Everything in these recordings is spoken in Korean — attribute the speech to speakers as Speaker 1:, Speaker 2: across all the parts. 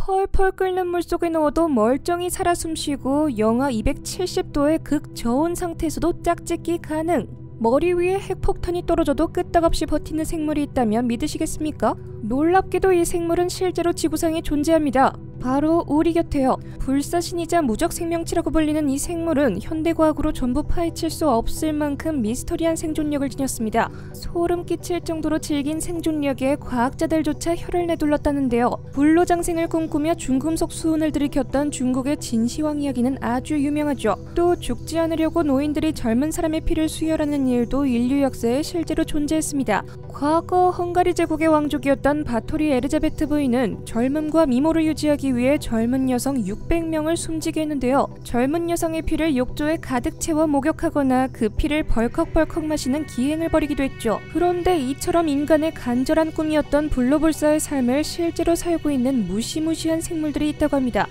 Speaker 1: 펄펄 끓는 물속에 넣어도 멀쩡히 살아 숨쉬고 영하 270도의 극저온 상태에서도 짝짓기 가능. 머리 위에 핵폭탄이 떨어져도 끄떡없이 버티는 생물이 있다면 믿으시겠습니까? 놀랍게도 이 생물은 실제로 지구상에 존재합니다. 바로 우리 곁에요. 불사신이자 무적 생명체라고 불리는 이 생물은 현대과학으로 전부 파헤칠 수 없을 만큼 미스터리한 생존력을 지녔습니다. 소름 끼칠 정도로 질긴 생존력에 과학자들조차 혀를 내둘렀다는데요. 불로장생을 꿈꾸며 중금속 수은을 들이켰던 중국의 진시황 이야기는 아주 유명하죠. 또 죽지 않으려고 노인들이 젊은 사람의 피를 수혈하는 일도 인류 역사에 실제로 존재했습니다. 과거 헝가리 제국의 왕족이었던 바토리 에르자베트 부인은 젊음과 미모를 유지하기 위해 젊은 여성 600명을 숨지게 했는데요. 젊은 여성의 피를 욕조에 가득 채워 목욕하거나 그 피를 벌컥벌컥 마시는 기행을 벌이기도 했죠. 그런데 이처럼 인간의 간절한 꿈이었던 불로불사의 삶을 실제로 살고 있는 무시무시한 생물들이 있다고 합니다.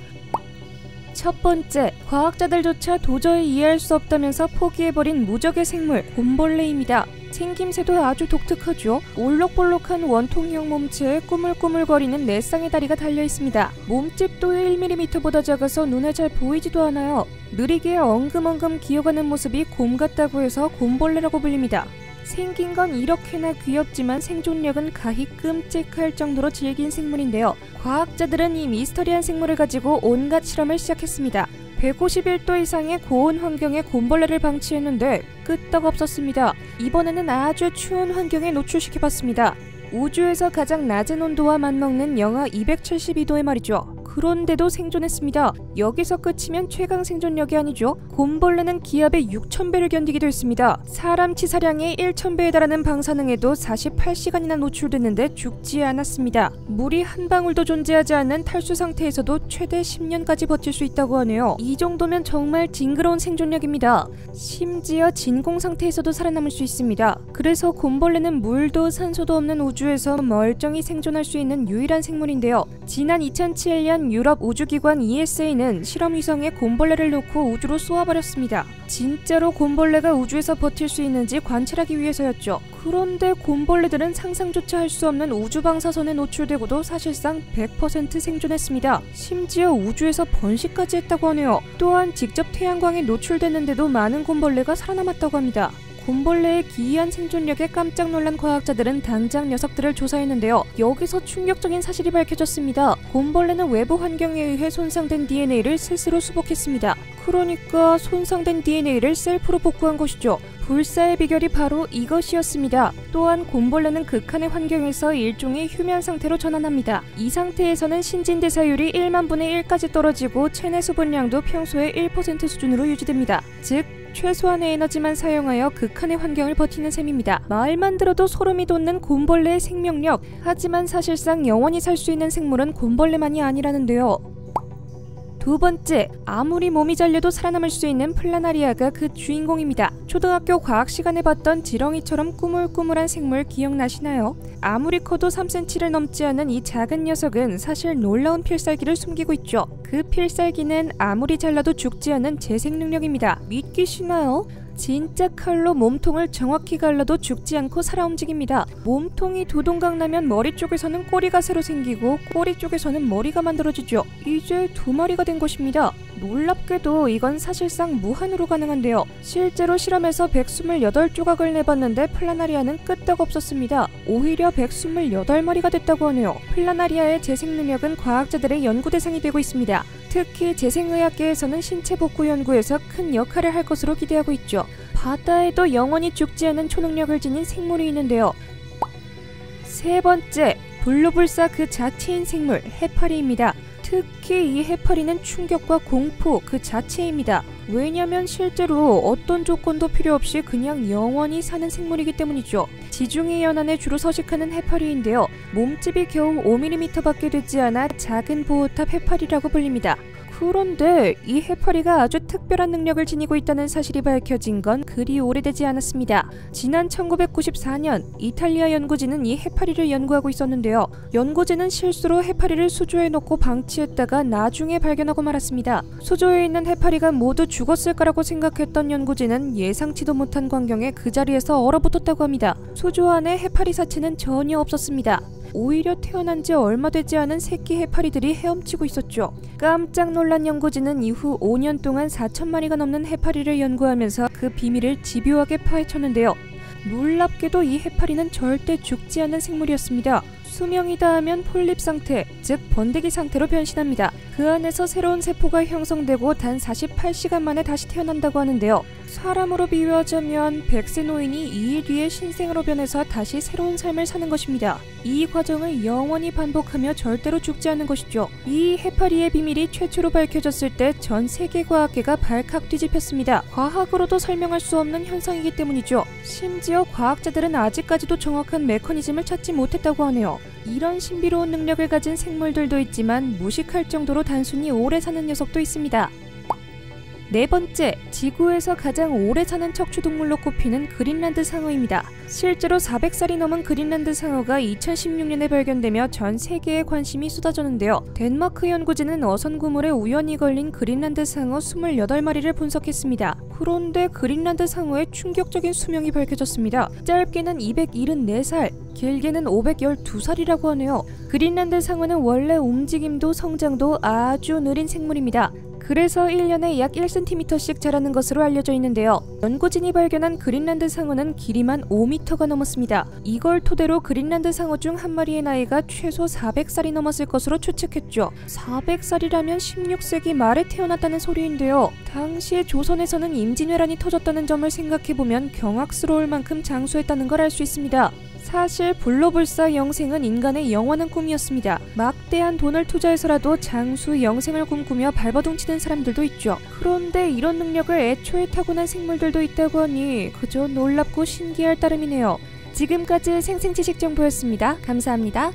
Speaker 1: 첫 번째, 과학자들조차 도저히 이해할 수 없다면서 포기해버린 무적의 생물, 곰벌레입니다. 생김새도 아주 독특하죠. 올록볼록한 원통형 몸체에 꾸물꾸물거리는 4쌍의 다리가 달려있습니다. 몸집도 1mm보다 작아서 눈에 잘 보이지도 않아요. 느리게 엉금엉금 기어가는 모습이 곰 같다고 해서 곰벌레라고 불립니다. 생긴 건 이렇게나 귀엽지만 생존력은 가히 끔찍할 정도로 질긴 생물인데요. 과학자들은 이 미스터리한 생물을 가지고 온갖 실험을 시작했습니다. 151도 이상의 고온 환경에 곰벌레를 방치했는데 끄떡없었습니다. 이번에는 아주 추운 환경에 노출시켜봤습니다. 우주에서 가장 낮은 온도와 맞먹는 영하 272도에 말이죠. 그런데도 생존했습니다. 여기서 끝이면 최강 생존력이 아니죠. 곰벌레는 기압의 6000배를 견디기도 했습니다. 사람 치사량의 1000배에 달하는 방사능에도 48시간이나 노출됐는데 죽지 않았습니다. 물이 한 방울도 존재하지 않는 탈수 상태에서도 최대 10년까지 버틸 수 있다고 하네요. 이 정도면 정말 징그러운 생존력입니다. 심지어 진공 상태에서도 살아남을 수 있습니다. 그래서 곰벌레는 물도 산소도 없는 우주에서 멀쩡히 생존할 수 있는 유일한 생물인데요. 지난 2007년 유럽 우주기관 ESA는 실험 위성에 곰벌레를 놓고 우주로 쏘아버렸습니다. 진짜로 곰벌레가 우주에서 버틸 수 있는지 관찰하기 위해서였죠. 그런데 곰벌레들은 상상조차 할 수 없는 우주 방사선에 노출되고도 사실상 100% 생존했습니다. 심지어 우주에서 번식까지 했다고 하네요. 또한 직접 태양광에 노출됐는데도 많은 곰벌레가 살아남았다고 합니다. 곰벌레의 기이한 생존력에 깜짝 놀란 과학자들은 당장 녀석들을 조사했는데요. 여기서 충격적인 사실이 밝혀졌습니다. 곰벌레는 외부 환경에 의해 손상된 DNA를 스스로 수복했습니다. 그러니까 손상된 DNA를 셀프로 복구한 것이죠. 불사의 비결이 바로 이것이었습니다. 또한 곰벌레는 극한의 환경에서 일종의 휴면 상태로 전환합니다. 이 상태에서는 신진대사율이 1만 분의 1까지 떨어지고 체내 수분량도 평소의 1% 수준으로 유지됩니다. 즉 최소한의 에너지만 사용하여 극한의 환경을 버티는 셈입니다. 말만 들어도 소름이 돋는 곰벌레의 생명력. 하지만 사실상 영원히 살 수 있는 생물은 곰벌레만이 아니라는데요. 두 번째, 아무리 몸이 잘려도 살아남을 수 있는 플라나리아가 그 주인공입니다. 초등학교 과학 시간에 봤던 지렁이처럼 꾸물꾸물한 생물 기억나시나요? 아무리 커도 3cm를 넘지 않은 이 작은 녀석은 사실 놀라운 필살기를 숨기고 있죠. 그 필살기는 아무리 잘라도 죽지 않는 재생 능력입니다. 믿기시나요? 진짜 칼로 몸통을 정확히 갈라도 죽지 않고 살아 움직입니다. 몸통이 두 동강 나면 머리 쪽에서는 꼬리가 새로 생기고 꼬리 쪽에서는 머리가 만들어지죠. 이제 두 마리가 된 것입니다. 놀랍게도 이건 사실상 무한으로 가능한데요. 실제로 실험에서 128조각을 내봤는데 플라나리아는 끄떡없었습니다. 오히려 128마리가 됐다고 하네요. 플라나리아의 재생 능력은 과학자들의 연구 대상이 되고 있습니다. 특히 재생의학계에서는 신체 복구 연구에서 큰 역할을 할 것으로 기대하고 있죠. 바다에도 영원히 죽지 않은 초능력을 지닌 생물이 있는데요. 세 번째, 불로불사 그 자체인 생물, 해파리입니다. 특히 이 해파리는 충격과 공포 그 자체입니다. 왜냐면 실제로 어떤 조건도 필요 없이 그냥 영원히 사는 생물이기 때문이죠. 지중해 연안에 주로 서식하는 해파리인데요. 몸집이 겨우 5mm밖에 되지 않아 작은 보호탑 해파리라고 불립니다. 그런데 이 해파리가 아주 특별한 능력을 지니고 있다는 사실이 밝혀진 건 그리 오래되지 않았습니다. 지난 1994년 이탈리아 연구진은 이 해파리를 연구하고 있었는데요. 연구진은 실수로 해파리를 수조에 넣고 방치했다가 나중에 발견하고 말았습니다. 수조에 있는 해파리가 모두 죽었을 거라고 생각했던 연구진은 예상치도 못한 광경에 그 자리에서 얼어붙었다고 합니다. 수조 안에 해파리 사체는 전혀 없었습니다. 오히려 태어난 지 얼마 되지 않은 새끼 해파리들이 헤엄치고 있었죠. 깜짝 놀란 연구진은 이후 5년 동안 4,000마리가 넘는 해파리를 연구하면서 그 비밀을 집요하게 파헤쳤는데요. 놀랍게도 이 해파리는 절대 죽지 않는 생물이었습니다. 수명이 닿으면 폴립 상태, 즉 번데기 상태로 변신합니다. 그 안에서 새로운 세포가 형성되고 단 48시간 만에 다시 태어난다고 하는데요. 사람으로 비유하자면 100세 노인이 2일 뒤에 신생아로 변해서 다시 새로운 삶을 사는 것입니다. 이 과정을 영원히 반복하며 절대로 죽지 않는 것이죠. 이 해파리의 비밀이 최초로 밝혀졌을 때 전 세계 과학계가 발칵 뒤집혔습니다. 과학으로도 설명할 수 없는 현상이기 때문이죠. 심지어 과학자들은 아직까지도 정확한 메커니즘을 찾지 못했다고 하네요. 이런 신비로운 능력을 가진 생물들도 있지만 무식할 정도로 단순히 오래 사는 녀석도 있습니다. 네 번째, 지구에서 가장 오래 사는 척추동물로 꼽히는 그린란드 상어입니다. 실제로 400살이 넘은 그린란드 상어가 2016년에 발견되며 전 세계에 관심이 쏟아졌는데요. 덴마크 연구진은 어선 구물에 우연히 걸린 그린란드 상어 28마리를 분석했습니다. 그런데 그린란드 상어의 충격적인 수명이 밝혀졌습니다. 짧게는 274살, 길게는 512살이라고 하네요. 그린란드 상어는 원래 움직임도 성장도 아주 느린 생물입니다. 그래서 1년에 약 1cm씩 자라는 것으로 알려져 있는데요. 연구진이 발견한 그린란드 상어는 길이만 5m가 넘었습니다. 이걸 토대로 그린란드 상어 중 한 마리의 나이가 최소 400살이 넘었을 것으로 추측했죠. 400살이라면 16세기 말에 태어났다는 소리인데요. 당시에 조선에서는 임진왜란이 터졌다는 점을 생각해보면 경악스러울 만큼 장수했다는 걸 알 수 있습니다. 사실 불로불사 영생은 인간의 영원한 꿈이었습니다. 막대한 돈을 투자해서라도 장수 영생을 꿈꾸며 발버둥치는 사람들도 있죠. 그런데 이런 능력을 애초에 타고난 생물들도 있다고 하니 그저 놀랍고 신기할 따름이네요. 지금까지 생생지식 정보였습니다. 감사합니다.